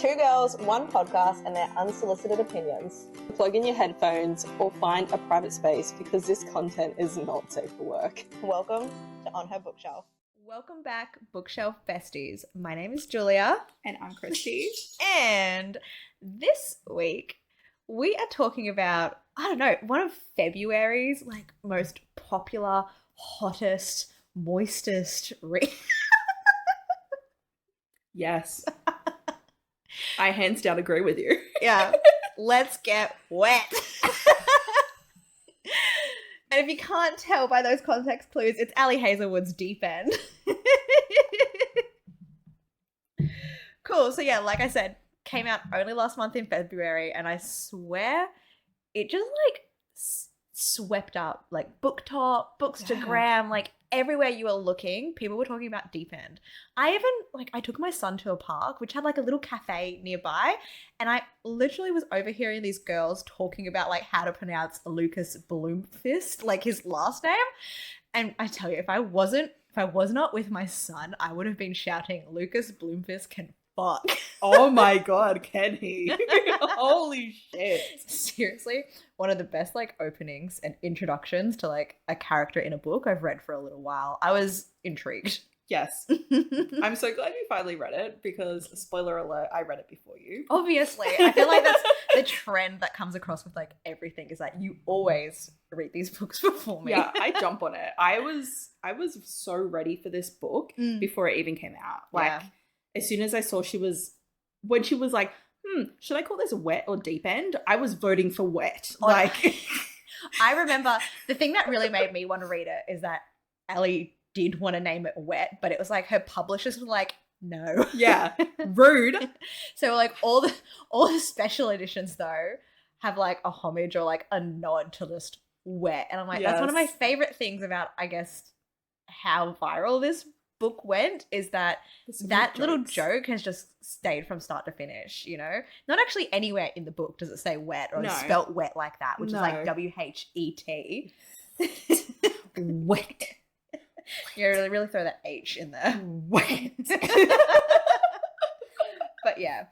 Two girls, one podcast, and their unsolicited opinions. Plug in your headphones or find a private space because this content is not safe for work. Welcome to On Her Bookshelf. Welcome back, Bookshelf Besties. My name is Julia. And I'm Kristie. And this week, we are talking about, I don't know, one of February's most popular, hottest, moistest reads. Yes. I hands down agree with you. Yeah. Let's get wet. And if you can't tell by those context clues, it's Ali Hazelwood's Deep End. Cool. So yeah, like I said, came out only last month in February, and I swear it just swept up BookTok, Bookstagram, everywhere you were looking, people were talking about Deep End. I even I took my son to a park which had a little cafe nearby, and I literally was overhearing these girls talking about how to pronounce Lucas Bloomfist, his last name. And I tell you, if I was not with my son, I would have been shouting, Lucas Bloomfist can fuck. Oh my god, can he? Holy shit. Seriously, one of the best openings and introductions to a character in a book I've read for a little while. I was intrigued. Yes. I'm so glad you finally read it because, spoiler alert, I read it before you. Obviously. I feel like that's the trend that comes across with everything is that you always read these books before me. Yeah, I jump on it. I was so ready for this book before it even came out. As soon as I saw when she was should I call this wet or deep end? I was voting for wet. I remember the thing that really made me want to read it is that Ali did want to name it wet, but it was her publishers were no. Yeah. Rude. So all the special editions though have a homage or a nod to just wet. And I'm that's one of my favorite things about, I guess, how viral this book went is that little joke has just stayed from start to finish, not actually anywhere in the book does it say wet or it's spelt wet like that, which is WHET. Wet. You really throw that H in there. Wet. But yeah,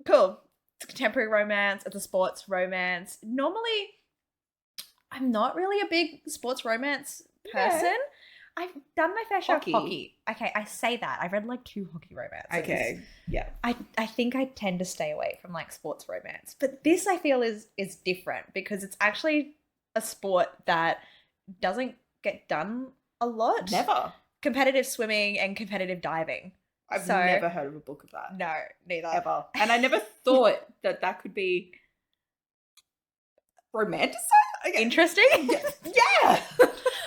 cool. It's a contemporary romance, it's a sports romance. Normally I'm not really a big sports romance person. I've done my fair share of hockey. Okay, I say that. I've read 2 hockey romances. Okay, yeah. I think I tend to stay away from sports romance. But this I feel is different because it's actually a sport that doesn't get done a lot. Never. Competitive swimming and competitive diving. I've never heard of a book of that. No, neither. Ever. And I never thought that could be romanticized. Okay. Interesting? Yeah.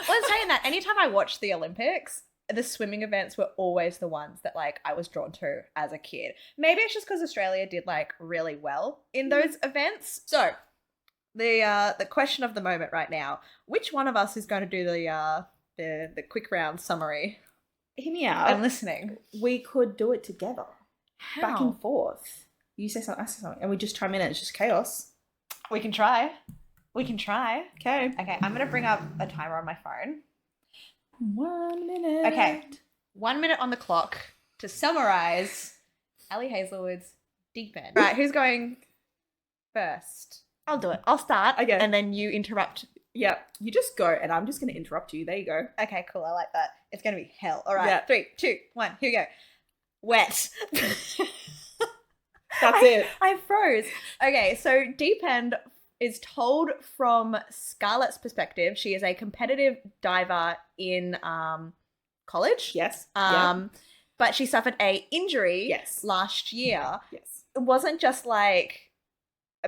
Well, I'm saying that anytime I watched the Olympics, the swimming events were always the ones that I was drawn to as a kid. Maybe it's just because Australia did really well in those events. So the question of the moment right now: which one of us is going to do the quick round summary? Hear me out. I'm listening. We could do it together. How? Back and forth. You say something, I say something, and we just chime in and it's just chaos. We can try. Okay. Okay, I'm going to bring up a timer on my phone. 1 minute. Okay, 1 minute on the clock to summarize Ali Hazelwood's Deep End. Right, who's going first? I'll do it. I'll start. Okay. And then you interrupt. Yeah, you just go and I'm just going to interrupt you. There you go. Okay, cool. I like that. It's going to be hell. All right. Yeah. 3, 2, 1. Here we go. Wet. That's it. I froze. Okay, so Deep End is told from Scarlett's perspective. She is a competitive diver in college. Yes. But she suffered a injury last year. Yes. It wasn't just a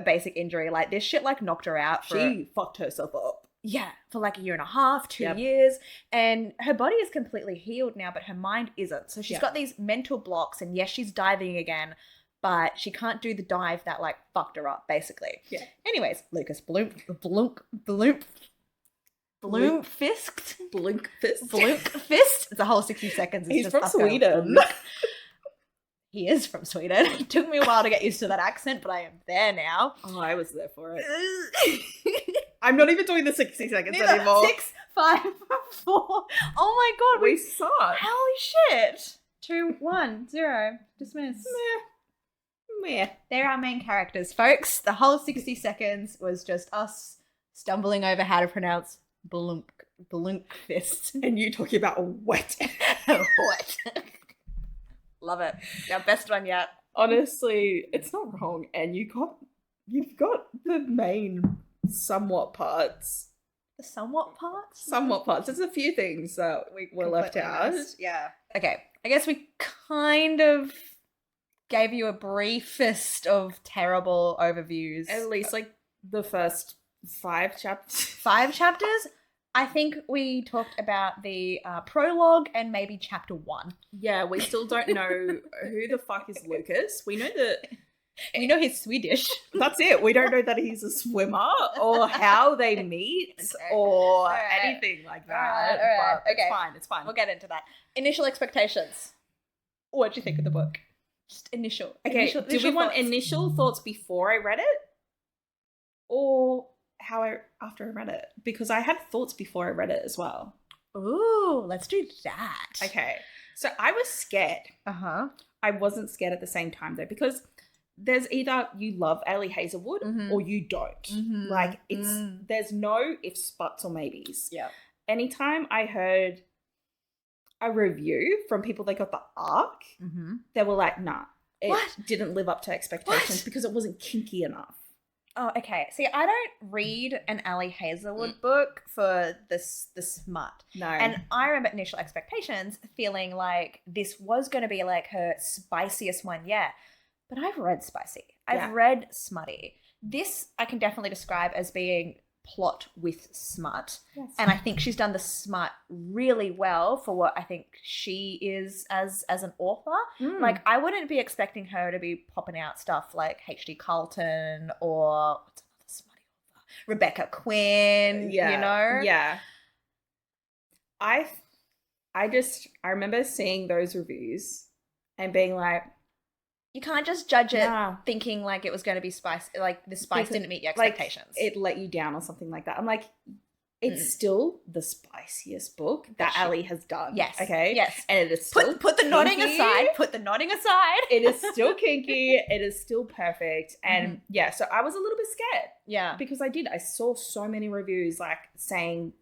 basic injury. This shit knocked her out. She fucked herself up. Yeah, for a year and a half, 2 years. And her body is completely healed now, but her mind isn't. So she's got these mental blocks, and yes, she's diving again, but she can't do the dive that fucked her up, basically. Yeah. Anyways, Lucas Bloomfist. It's a whole 60 seconds. He's from Sweden. He is from Sweden. It took me a while to get used to that accent, but I am there now. Oh, I was there for it. I'm not even doing the 60 seconds anymore. 6, 5, 4. Oh my god, we suck. Holy shit. 2, 1, 0. Dismiss. Meh. They're our main characters, folks. The whole 60 seconds was just us stumbling over how to pronounce balloon fist. And you talking about WHET. What? Love it. Our best one yet. Honestly, it's not wrong. And you've got the main somewhat parts. The somewhat parts? Somewhat parts. There's a few things that were left out. Yeah. Okay. I guess we kind of gave you a briefest of terrible overviews. At least like the first 5 chapters. 5 chapters? I think we talked about the prologue and maybe chapter 1. Yeah, we still don't know who the fuck is Lucas. We know that... We know he's Swedish. That's it. We don't know that he's a swimmer or how they meet or anything like that. All right. But Okay. It's fine. We'll get into that. Initial expectations. What do you think of the book? Just initial. Okay, Initial do we want thoughts. initial thoughts before I read it? Or after I read it? Because I had thoughts before I read it as well. Ooh, let's do that. Okay. So I was scared. Uh-huh. I wasn't scared at the same time though, because there's either you love Ali Hazelwood or you don't. Like there's no ifs, buts, or maybes. Yeah. Anytime I heard a review from people that got the arc, they were like, nah, it didn't live up to expectations because it wasn't kinky enough. Oh, okay. See, I don't read an Ali Hazelwood book for the smut. No. And I remember initial expectations feeling like this was going to be like her spiciest one yet. But I've read spicy. I've read smutty. This I can definitely describe as being plot with smut. Yes. And I think she's done the smut really well for what I think she is as an author. Like, I wouldn't be expecting her to be popping out stuff like H.D. Carlton or what's another smutty author? Rebecca Quinn, you know? Yeah. I remember seeing those reviews and being like, You can't just judge it Nah. thinking like it was going to be spice, like the spice Because, didn't meet your like, expectations. it let you down or something like that. I'm like, it's still the spiciest book that Ali has done. Yes. Okay. Yes. And it is still Put the nodding kinky. aside. Put the nodding aside. It is still kinky. It is still perfect. And yeah, so I was a little bit scared Yeah. because I saw so many reviews like saying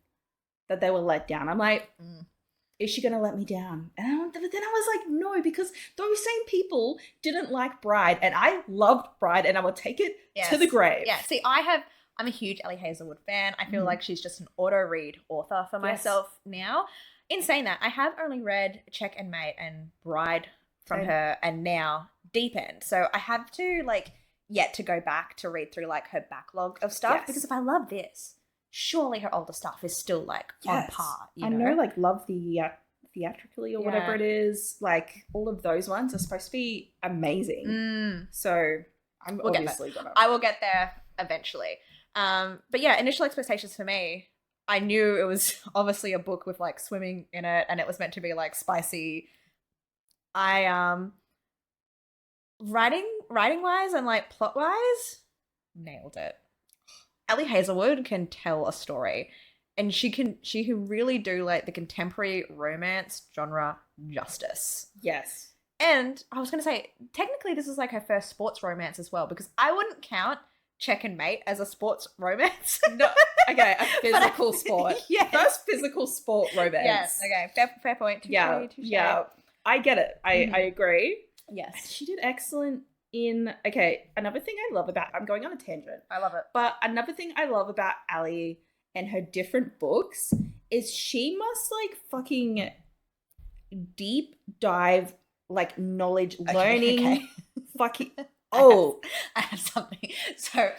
that they were let down. I'm like, is she going to let me down? But then I was like, no, because those same people didn't like Bride and I loved Bride and I would take it to the grave. Yeah. See, I'm a huge Ali Hazelwood fan. I feel like she's just an auto-read author for myself now. In saying that, I have only read Check and Mate and Bride from her and now Deep End. So I have to yet to go back to read through like her backlog of stuff because if I love this, surely her older stuff is still like on par. You know? I know, like Love the Theatrically or whatever it is. Like all of those ones are supposed to be amazing. So I'm obviously gonna. I will get there eventually. But yeah, initial expectations for me, I knew it was obviously a book with like swimming in it and it was meant to be like spicy. I writing wise and like plot wise, nailed it. Ali Hazelwood can tell a story and she can really do like the contemporary romance genre justice. Yes. And I was going to say, technically this is like her first sports romance as well, because I wouldn't count Check and Mate as a sports romance. No, okay, a physical sport. Yes. First physical sport romance. Yes, okay, fair point. Touché. Yeah, I get it. I agree. Yes. She did excellent in, okay, another thing I love about, I'm going on a tangent. I love it. But another thing I love about Ali and her different books is she must like fucking deep dive like knowledge, learning, fucking... Oh, I have something. So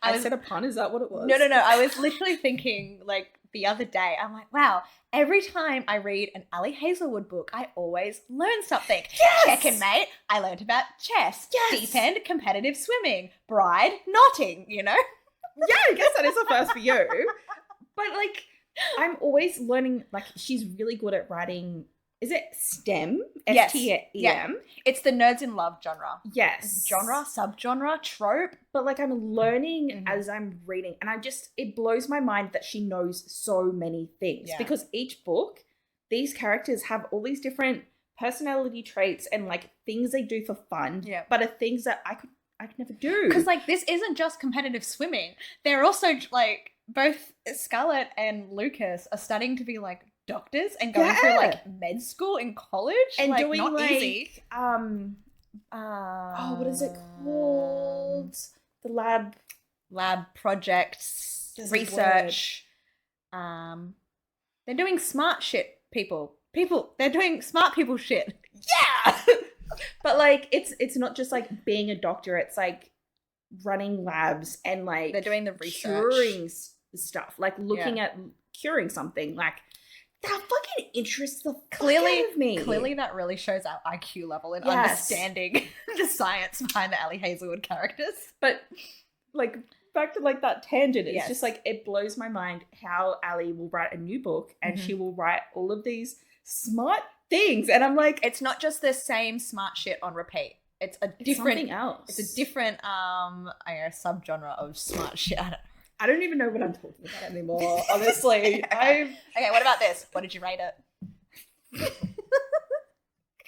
I said a pun. Is that what it was? No. I was literally thinking like the other day, I'm like, wow, every time I read an Ali Hazelwood book, I always learn something. Yes! Check and Mate, I learned about chess. Yes! Deep End, competitive swimming. Bride, knotting, you know? Yeah, I guess that is a first for you. But like, I'm always learning, like she's really good at writing. Is it STEM? Yes. STEM? Yeah. It's the nerds in love genre. Yes. Genre, subgenre, trope. But like I'm learning as I'm reading and it blows my mind that she knows so many things because each book, these characters have all these different personality traits and like things they do for fun, Yeah. but are things that I could never do. Because like this isn't just competitive swimming. They're also like both Scarlett and Lucas are studying to be like doctors and going through like med school in college and like, doing not like easy. what is it called? The Lab projects, There's a research. They're doing smart shit, people. They're doing smart people shit. Yeah. But like it's not just like being a doctor, it's like running labs and like They're doing the research. curing stuff, like looking at curing something. Like that fucking interests the fuck out of me. Clearly that really shows our IQ level in Yes. understanding the science behind the Ali Hazelwood characters. But like back to like that tangent, it's Yes. just like it blows my mind how Ali will write a new book and she will write all of these smart things, and I'm like, It's not just the same smart shit on repeat. It's a it's different something else. It's a different subgenre of smart shit. I don't even know what I'm talking about anymore. Honestly, Okay, what about this? What did you rate it?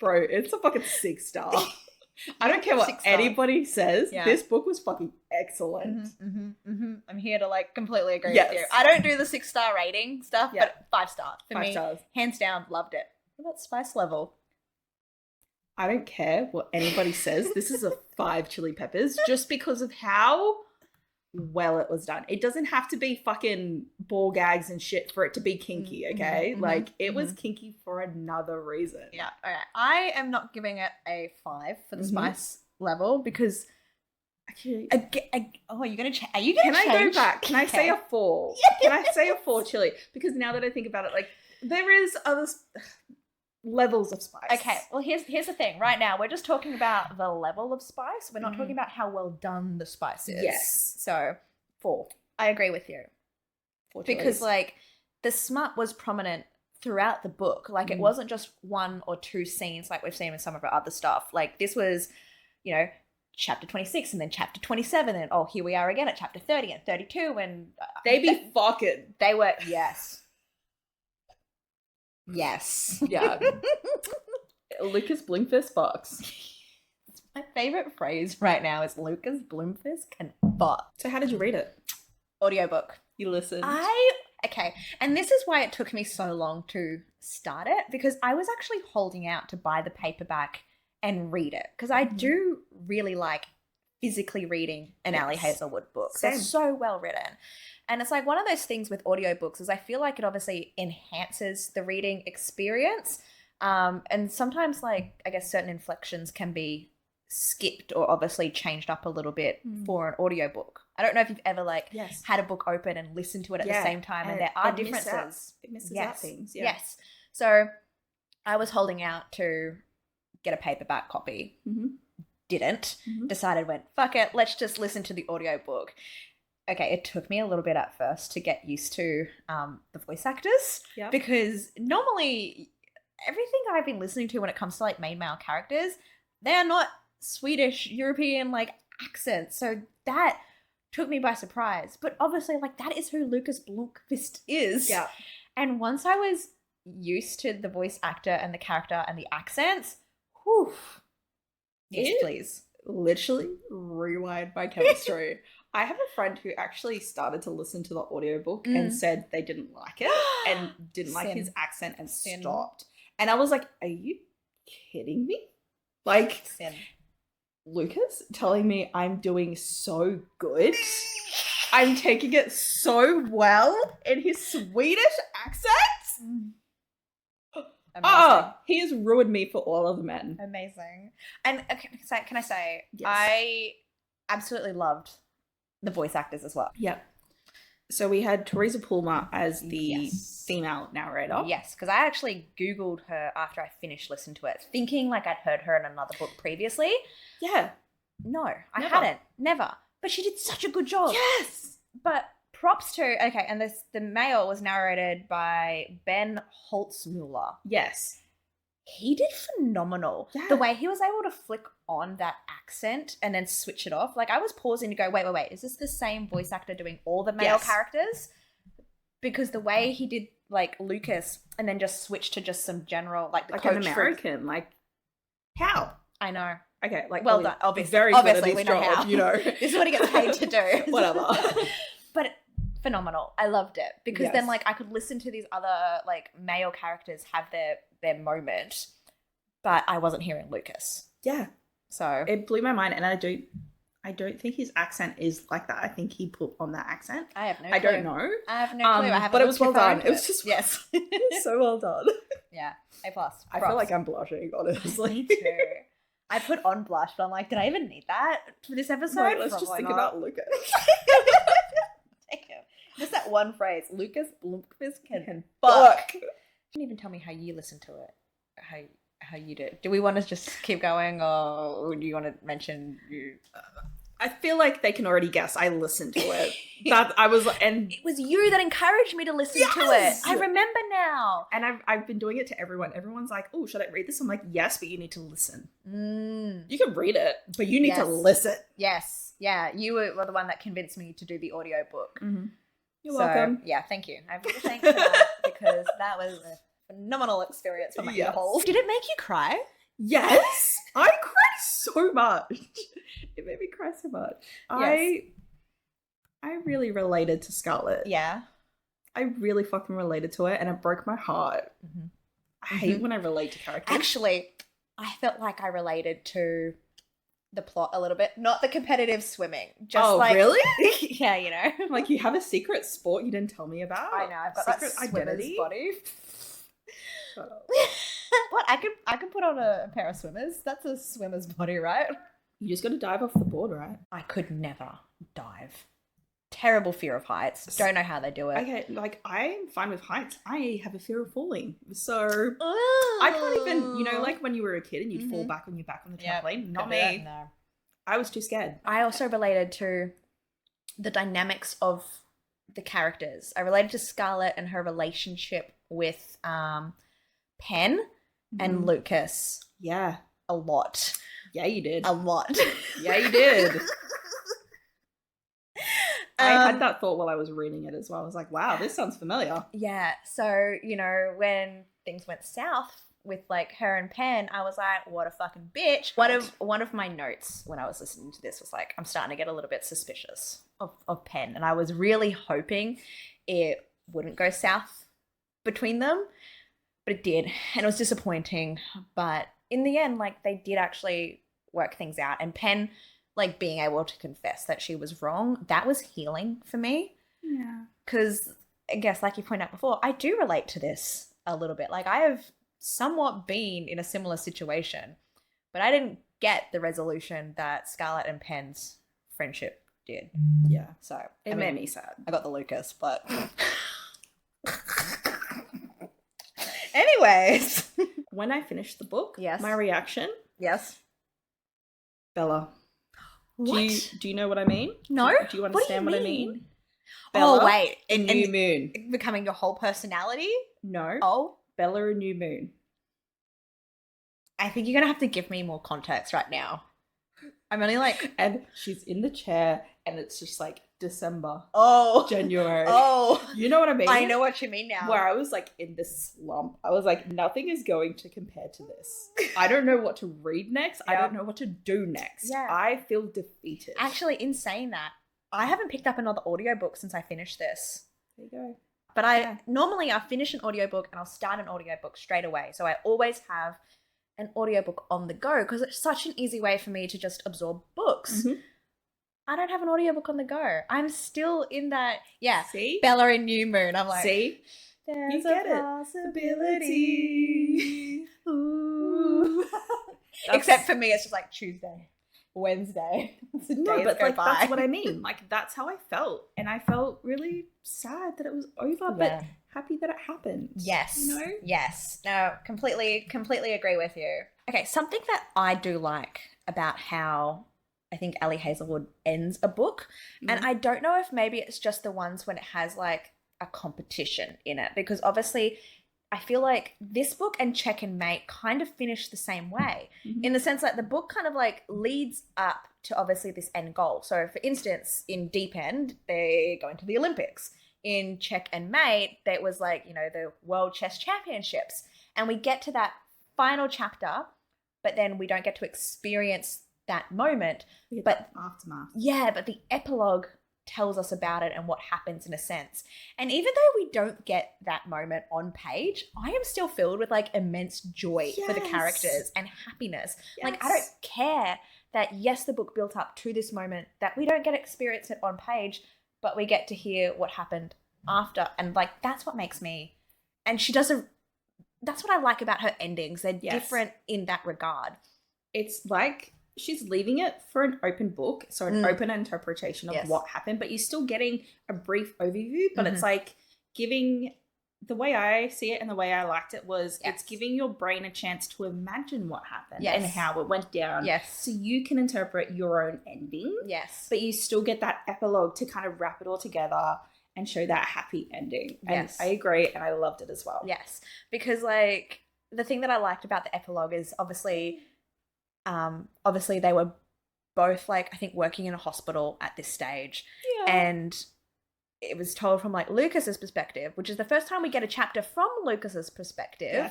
bro, it's a fucking 6-star. I don't care what 6-star. anybody says. Yeah. This book was fucking excellent. I'm here to like completely agree Yes. with you. I don't do the 6-star rating stuff, Yeah. but 5-star for 5 me. stars. Hands down, loved it. What about spice level? I don't care what anybody says. This is a 5 chili peppers just because of how well it was done. It doesn't have to be fucking ball gags and shit for it to be kinky, okay? Like, it was kinky for another reason. Yeah, okay. I am not giving it a 5 for the spice level because Actually, oh, you're gonna are you gonna can I change? go back? Can I say a 4? Can I say a 4 chili? Because now that I think about it, like, there is other levels of spice. Okay, well here's the thing. Right now, we're just talking about the level of spice. We're not talking about how well done the spice is. Yes. So 4. I agree with you. 4 Because chilies. like the smut was prominent throughout the book. Like it wasn't just 1 or 2 scenes like we've seen in some of our other stuff. Like this was, you know, chapter 26 and then chapter 27 and oh, here we are again at chapter 30 and 32 and they be fucking. they were yes. Yes. Yeah. Lucas Blinkfist fucks. My favorite phrase right now is Lucas Bloomfist can fuck. So how did you read it? Audiobook. You listened. Okay, and this is why it took me so long to start it because I was actually holding out to buy the paperback and read it because I do really like physically reading an Ali Hazelwood book. They're so well written. And it's like one of those things with audiobooks is I feel like it obviously enhances the reading experience. And sometimes like I guess certain inflections can be skipped or obviously changed up a little bit for an audiobook. I don't know if you've ever like had a book open and listened to it at the same time and there are differences. It misses out things. Yeah. Yes. So I was holding out to get a paperback copy. Didn't. Decided went, fuck it, let's just listen to the audiobook. Okay, it took me a little bit at first to get used to the voice actors because normally everything I've been listening to when it comes to like main male characters, they're not Swedish, European like accents. So that took me by surprise. But obviously like that is who Lucas Blomkvist is. Yeah. And once I was used to the voice actor and the character and the accents, whew. Yes, please. Literally rewind my chemistry. I have a friend who actually started to listen to the audiobook and said they didn't like it and didn't like his accent and stopped. And I was like, are you kidding me? Like, Lucas telling me I'm doing so good. I'm taking it so well in his Swedish accent. He has ruined me for all of the men. Amazing. And can I say, Yes. I absolutely loved the voice actors as well. Yep. So we had Teresa Palmer as the female narrator. Yes, because I actually Googled her after I finished listening to it, thinking like I'd heard her in another book previously. Yeah. No, I Never. hadn't. Never. But she did such a good job. Yes. But props to, okay, and the male was narrated by Ben Holtzmuller. Yes. He did phenomenal. Yeah. The way he was able to flick on that accent and then switch it off. Like I was pausing to go, wait. Is this the same voice actor doing all the male characters? Because the way he did like Lucas and then just switch to just some general like the Like coach an American, like how? I know. Okay, like Well done. Obviously, very good at obviously his we know job, how. you know. This is what he gets paid to do. Whatever. But phenomenal. I loved it because then Yes. like I could listen to these other like male characters have their moment, but I wasn't hearing Lucas. Yeah, So it blew my mind, and I don't think his accent is like that. I think he put on that accent. I have no I clue. don't know. I have no clue. I haven't but it looked was well your phone, done. It was but- just yes. so well done. Yeah. A plus. I feel like I'm blushing, honestly. Me too. I put on blush, but I'm like, did I even need that for this episode? Wait, let's just Probably think not. about Lucas. Take it. Just that one phrase. Lucas Blumquist can Fuck. fuck. You didn't even tell me how you listened to it. How you did. Do we want to just keep going, or do you want to mention you? I feel like they can already guess I listened to it. That I was, and It was you that encouraged me to listen to it. Yes! I remember now. I've been doing it to everyone. Everyone's like, "Oh, should I read this?" I'm like, "Yes, but you need to listen. Mm, You can read it, but you need to Yes. listen." yes. Yeah. You were the one that convinced me to do the audiobook. Mm-hmm. You're So, welcome. Yeah, thank you. I really thank you for that because that was a phenomenal experience for my Yes. ear holes. Did it make you cry? Yes, I cried so much. It made me cry so much. Yes. I really related to Scarlett. Yeah. I really fucking related to it, and it broke my heart. Mhm. I hate when I relate to characters. Actually, I felt like I related to the plot a little bit. Not the competitive swimming. Just Oh, like really? yeah, you know. Like, you have a secret sport you didn't tell me about. I know, I've got secret that swimmer's body. Shut up. What? I could put on a pair of swimmers. That's a swimmer's body, right? You just got to dive off the board, right? I could never dive. Terrible fear of heights. Don't know how they do it. Okay, like, I'm fine with heights. I have a fear of falling. So I can't even, you know, like when you were a kid and you'd fall back on your back on the Yep. trampoline? Not Couldn't do me. that, No. I was too scared. I also related to the dynamics of the characters. I related to Scarlett and her relationship with Penn and Mhm. Lucas Yeah. a lot. Yeah, you did. A lot. Yeah, you did. I Um, had that thought while I was reading it as well. I was like, wow, this sounds familiar. Yeah, so, you know, when things went south with like her and Penn, I was like, what a fucking bitch. One of my notes when I was listening to this was like, I'm starting to get a little bit suspicious of Penn. And I was really hoping it wouldn't go south between them, but it did. And it was disappointing. But in the end, like, they did actually work things out. And Penn, like, being able to confess that she was wrong, that was healing for me. Yeah. Because I guess, like you pointed out before, I do relate to this a little bit. Like, I have somewhat been in a similar situation, but I didn't get the resolution that Scarlett and Penn's friendship did. Yeah. So It made me sad. I got the Lucas, but anyways, When I finished the book, Yes. my reaction, yes. Bella. What? Do you know what I mean? No. Do you What do you understand what I mean? Oh Bella, wait, a new moon. becoming your whole personality? No. Oh, Bella, a new moon. I think you're gonna have to give me more context right now. I'm only like, And she's in the chair, and it's just like December, oh, January. oh. You know what I mean? I know what you mean now. Where I was like in this slump. I was like, nothing is going to compare to this. I don't know what to read next. I Yeah. don't know what to do next. Yeah. I feel defeated. Actually, in saying that, I haven't picked up another audiobook since I finished this. There you go. But I normally finish an audiobook and I'll start an audiobook straight away. So I always have an audiobook on the go because it's such an easy way for me to just absorb books. Mhm. I don't have an audiobook on the go. I'm still in that, See? Bella in New Moon. I'm like, See? there's You get a it. possibility. Ooh. Except for me, it's just like Tuesday, Wednesday. The No, days but go like by. that's what I mean. Like that's how I felt, and I felt really sad that it was over, but Yeah. happy that it happened. Yes. You know? Yes. No, completely agree with you. Okay, something that I do like about how I think Ali Hazelwood ends a book, and I don't know if maybe it's just the ones when it has like a competition in it, because obviously I feel like this book and Check and Mate kind of finish the same way Mhm. in the sense that the book kind of like leads up to obviously this end goal. So for instance, in Deep End, they're going to the Olympics. in Check and Mate, that was like, you know, the World Chess Championships. And we get to that final chapter, but then we don't get to experience that moment. But aftermath. Yeah, but the epilogue tells us about it and what happens in a sense. And even though we don't get that moment on page, I am still filled with like immense joy for the characters and happiness. Like I don't care that yes, the book built up to this moment, that we don't get to experience it on page, but we get to hear what happened after. And like that's what makes me, and she doesn't, that's what I like about her endings. They're different in that regard. It's like she's leaving it for an open book, so an open interpretation of what happened, but you're still getting a brief overview, but it's like giving, the way I see it and the way I liked it was it's giving your brain a chance to imagine what happened and how it went down. So you can interpret your own ending. But you still get that epilogue to kind of wrap it all together and show that happy ending. And I agree, and I loved it as well. Because like the thing that I liked about the epilogue is obviously they were both like, I think, working in a hospital at this stage. And it was told from like Lucas's perspective, which is the first time we get a chapter from Lucas's perspective.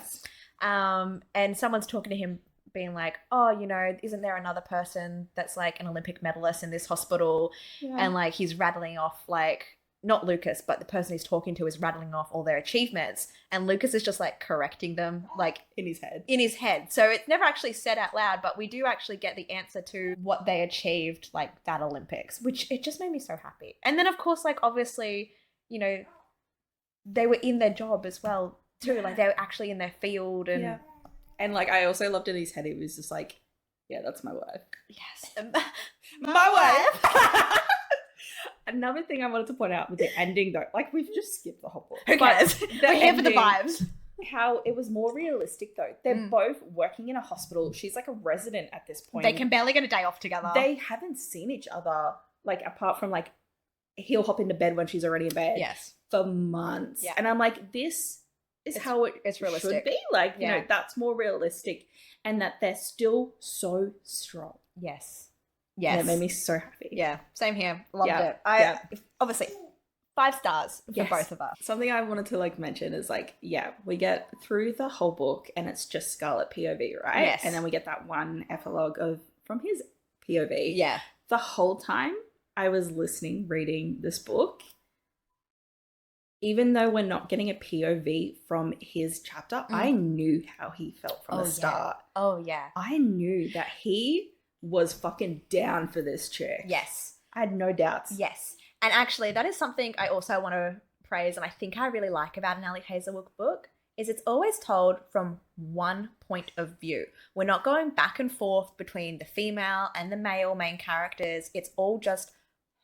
And someone's talking to him being like, oh, you know, isn't there another person that's like an Olympic medalist in this hospital? And like he's rattling off like, not Lucas, but the person he's talking to is rattling off all their achievements. And Lucas is just like correcting them like in his head. So it's never actually said out loud, but we do actually get the answer to what they achieved like that Olympics, which it just made me so happy. And then of course, like obviously, you know, they were in their job as well too. Like they were actually in their field and and like I also loved in his head, it was just like, yeah, that's my wife. My wife. Another thing I wanted to point out with the ending though, like we've just skipped the whole book. Who cares? We're here for the vibes. How it was more realistic though. They're both working in a hospital. She's like a resident at this point. They can barely get a day off together. They haven't seen each other, like apart from like he'll hop into bed when she's already in bed. For months. And I'm like, this is how it's realistic. Should be. Like, you know, that's more realistic. And that they're still so strong. And it made me so happy. Same here. Loved it. Obviously 5 stars for both of us. Something I wanted to like mention is like, we get through the whole book and it's just Scarlet POV, right? And then we get that one epilogue from his POV. The whole time I was reading this book, even though we're not getting a POV from his chapter, I knew how he felt from the start. I knew that he was fucking down for this chick. I had no doubts. And actually, that is something I also want to praise, and I think I really like about an Ali Hazelwood book, is it's always told from one point of view. We're not going back and forth between the female and the male main characters. It's all just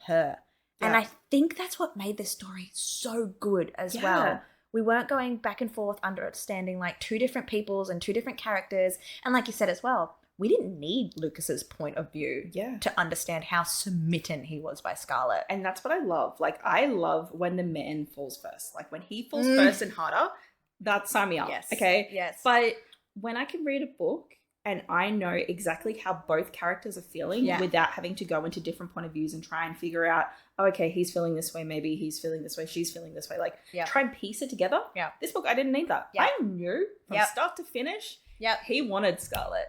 her. And I think that's what made this story so good as well. We weren't going back and forth understanding like 2 different peoples and 2 different characters. And like you said as well, we didn't need Lucas's point of view to understand how smitten he was by Scarlet. And that's what I love. Like, I love when the man falls first. Like, when he falls first and harder, that's sign me up. Okay? But when I can read a book and I know exactly how both characters are feeling without having to go into different point of views and try and figure out, oh, okay, he's feeling this way, maybe he's feeling this way, she's feeling this way. Like, try and piece it together. This book, I didn't need that. I knew from start to finish, he wanted Scarlet.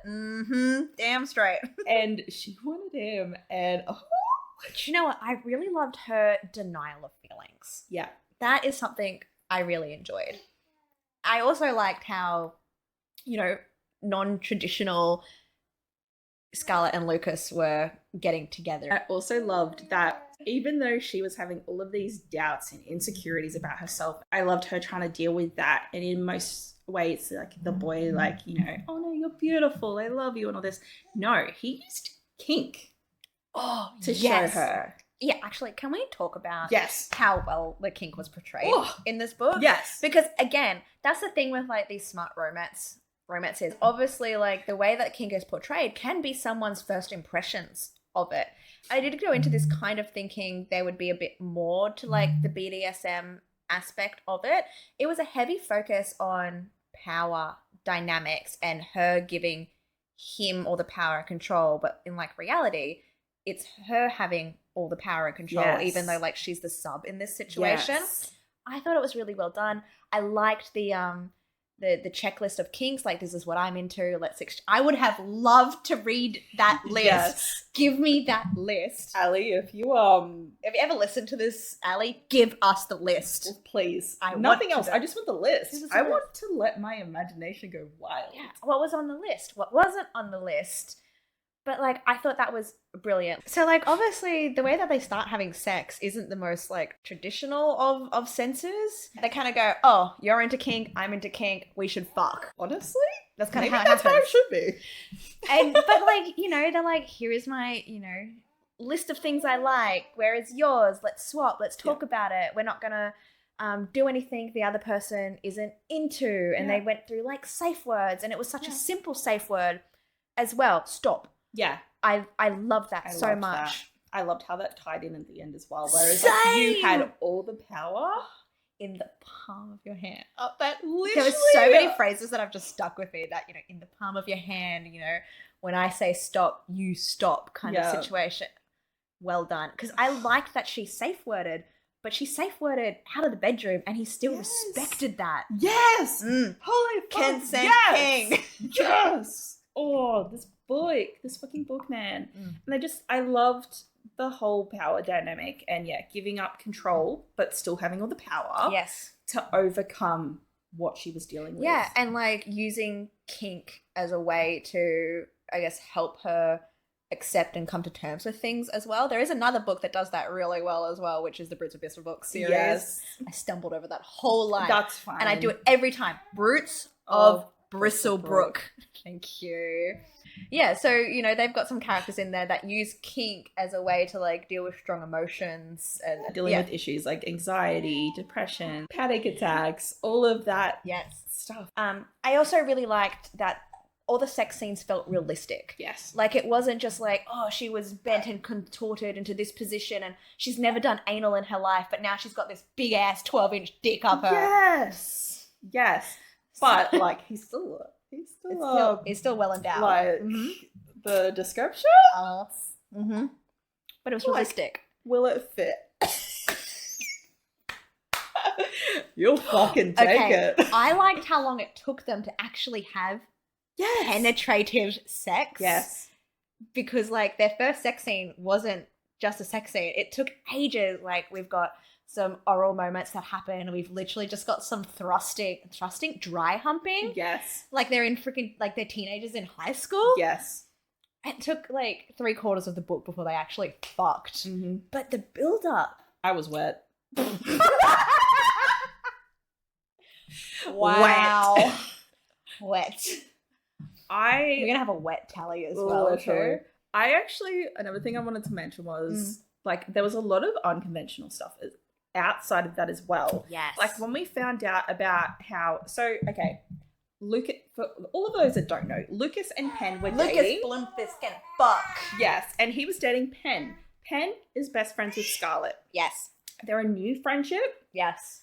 Damn straight. And she wanted him. And do you know what? I really loved her denial of feelings. That is something I really enjoyed. I also liked how, you know, non-traditional Scarlet and Lucas were getting together. I also loved that even though she was having all of these doubts and insecurities about herself, I loved her trying to deal with that. And in most ways, like the boy, like, you know, oh no, you're beautiful, I love you and all this. No, he used kink to show her. Actually, can we talk about how well the kink was portrayed in this book? Because again, that's the thing with like these smart romances. Obviously, like the way that kink is portrayed can be someone's first impressions of it. I did go into this kind of thinking there would be a bit more to like the BDSM aspect of it. It was a heavy focus on power dynamics and her giving him all the power and control, but in like reality, it's her having all the power and control, Yes. even though like she's the sub in this situation. Yes. I thought it was really well done. I liked the checklist of kinks, like this is what I'm into. I would have loved to read that list. Yes. Give me that list. Ali, if you Have you ever listened to this, Ali? Give us the list. please, I want nothing to else. know. I just want the list. This is I the want to let my imagination go wild. Yeah. What was on the list? What wasn't on the list? But like, I thought that was brilliant. So like, obviously, the way that they start having sex isn't the most like traditional of senses. They kind of go, "Oh, you're into kink, I'm into kink. We should fuck." Honestly, That's kind of maybe how it that's how happens. it should be. And but like, they're like, "Here is my, list of things I like. Where is yours? Let's swap. Let's talk about it. We're not gonna do anything the other person isn't into." And they went through like safe words, and it was such a simple safe word as well. Stop. Yeah, I love that so loved much. that. I loved how that tied in at the end as well. Whereas like, you had Same. all the power. In the palm of your hand. Oh, that literally. There were so many phrases that have just stuck with me that, in the palm of your hand, when I say stop, you stop kind of situation. Well done. Because I liked that she safe worded, but she safe worded out of the bedroom and he still respected that. Yes. Holy fuck. Consent yes. king. Yes. Oh, this fucking book, man. And I loved the whole power dynamic and giving up control, but still having all the power. Yes. To overcome what she was dealing with. Yeah, and like using kink as a way to, I guess, help her accept and come to terms with things as well. There is another book that does that really well as well, which is the Brutes of Bristlebrook series. Yes. I stumbled over that whole line. That's fine. And I do it every time. Brutes of Bristlebrook. Thank you. Yeah, so, they've got some characters in there that use kink as a way to, like, deal with strong emotions and dealing with issues like anxiety, depression, panic attacks, all of that stuff. I also really liked that all the sex scenes felt realistic. Yes. Like, it wasn't just like, oh, she was bent and contorted into this position and she's never done anal in her life, but now she's got this big-ass 12-inch dick up her. Yes. Yes. But, like, he's still well endowed. Like, the description? But it was realistic. Will it fit? You'll fucking take it. I liked how long it took them to actually have penetrative sex. Yes. Because, like, their first sex scene wasn't just a sex scene. It took ages. Like, we've got some oral moments that happen. We've literally just got some thrusting, dry humping. Yes. Like they're they're teenagers in high school. Yes. It took like 3/4 of the book before they actually fucked. But the build up. I was wet. Wow. Wet. We're gonna have a wet tally as well. Too. Another thing I wanted to mention was like there was a lot of unconventional stuff outside of that as well. Yes. Like when we found out about Lucas, for all of those that don't know, Lucas and Penn were dating. Lucas Bloomfisk can fuck. Yes, and he was dating Penn. Penn is best friends with Scarlett. Yes. They're a new friendship. Yes.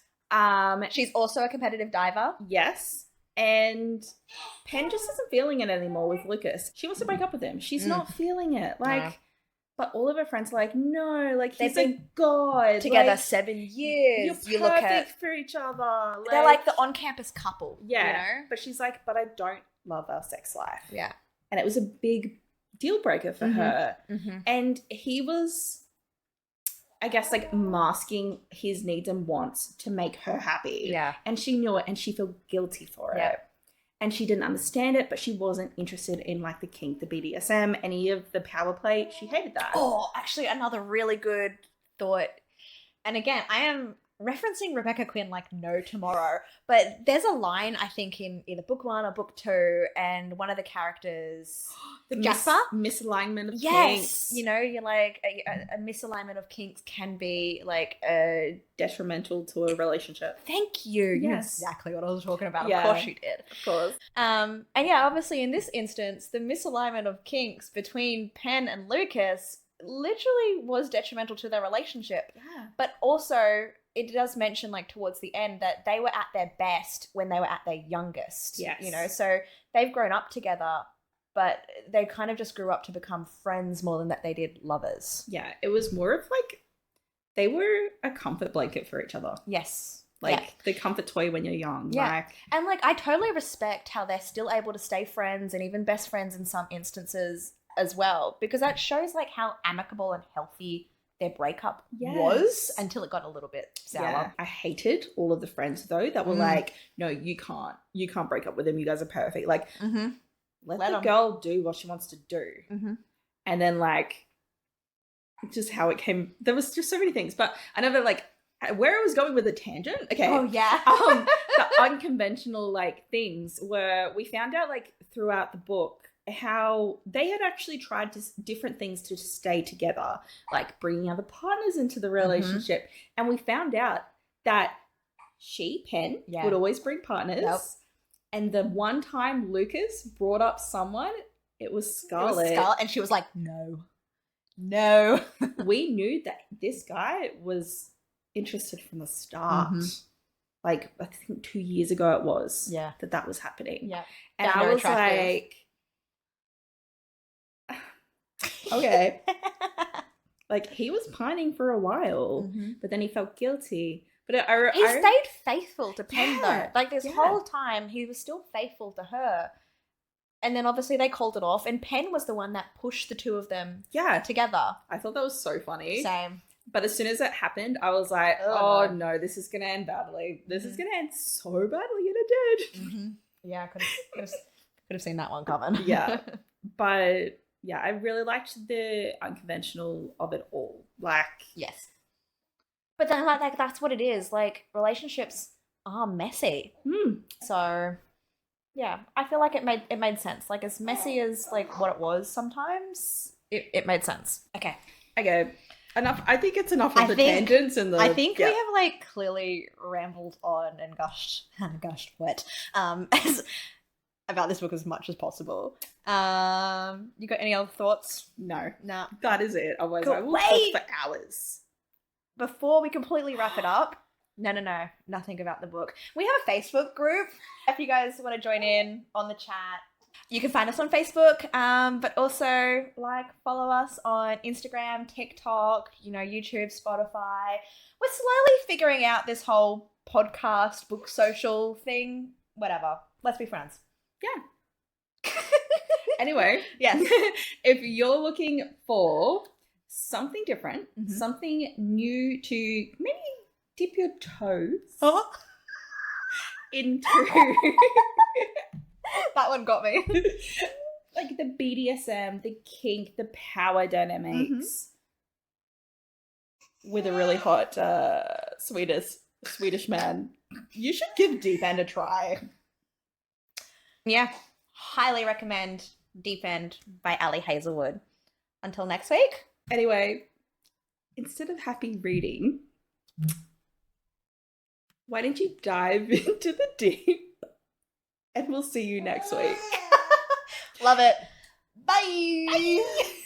She's also a competitive diver. Yes. And Penn just isn't feeling it anymore with Lucas. She wants to break up with him. She's not feeling it. Like, but all of her friends are like, no, like he's They've a god. Together like, 7 years. You're perfect for each other. They're like the on-campus couple. Yeah. But she's like, but I don't love our sex life. Yeah. And it was a big deal breaker for her. And he was, I guess, like masking his needs and wants to make her happy. Yeah. And she knew it and she felt guilty for it. And she didn't understand it, but she wasn't interested in like the kink, the BDSM, any of the power play. She hated that. Oh, actually another really good thought. And again, I am referencing Rebecca Quinn like no tomorrow, but there's a line I think in either book 1 or book 2, and one of the characters, the Jasper, misalignment of kinks. Yes, you're like a misalignment of kinks can be like detrimental to a relationship. Thank you. You know Yes. exactly what I was talking about. Yeah. Of course you did. Of course. And yeah, obviously in this instance, the misalignment of kinks between Penn and Lucas literally was detrimental to their relationship. Yeah. But also it does mention like towards the end that they were at their best when they were at their youngest. Yes. So they've grown up together but they kind of just grew up to become friends more than that they did lovers. Yeah, it was more of like they were a comfort blanket for each other. Yes. Like the comfort toy when you're young. Yeah. Like, and like I totally respect how they're still able to stay friends and even best friends in some instances as well, because that shows like how amicable and healthy their breakup was until it got a little bit sour. Yeah. I hated all of the friends though that were like, no, you can't break up with him. You guys are perfect. Like, let the girl do what she wants to do. And then like, just how it came. There was just so many things, but I never like where I was going with the tangent. Okay. Oh yeah. The unconventional like things were, we found out like throughout the book how they had actually tried different things to stay together, like bringing other partners into the relationship. And we found out that Pen, would always bring partners. Yep. And the one time Lucas brought up someone, it was Scarlett. And she was like, no. We knew that this guy was interested from the start. Like, I think 2 years ago it was that was happening. Yeah. And I was like, okay. Like, he was pining for a while, but then he felt guilty. But he stayed faithful to Pen though. Like, this whole time, he was still faithful to her. And then obviously they called it off, and Pen was the one that pushed the two of them together. I thought that was so funny. Same. But as soon as it happened, I was like, oh no, this is going to end badly. This is going to end so badly, and it did. Yeah, I could have seen that one coming. Yeah. But yeah, I really liked the unconventional of it all. Like, yes. But then like that's what it is. Like, relationships are messy. So yeah, I feel like it made sense. Like, as messy as like what it was sometimes, it made sense. Okay. Enough. I think it's enough of the tangents and the. I think we have like clearly rambled on and gushed wet about this book as much as possible. You got any other thoughts? No. Nah. That is it. Otherwise, I will talk for hours. Before we completely wrap it up, no, nothing about the book. We have a Facebook group. If you guys want to join in on the chat, you can find us on Facebook, but also like follow us on Instagram, TikTok, YouTube, Spotify. We're slowly figuring out this whole podcast, book social thing. Whatever. Let's be friends. Yeah. Anyway, yes. If you're looking for something different, something new to maybe dip your toes into. That one got me. Like the BDSM, the kink, the power dynamics with a really hot Swedish man. You should give Deep End a try. Yeah. Highly recommend Deep End by Ali Hazelwood. Until next week. Anyway, instead of happy reading, why don't you dive into the deep? And we'll see you next week. Love it. Bye. Bye.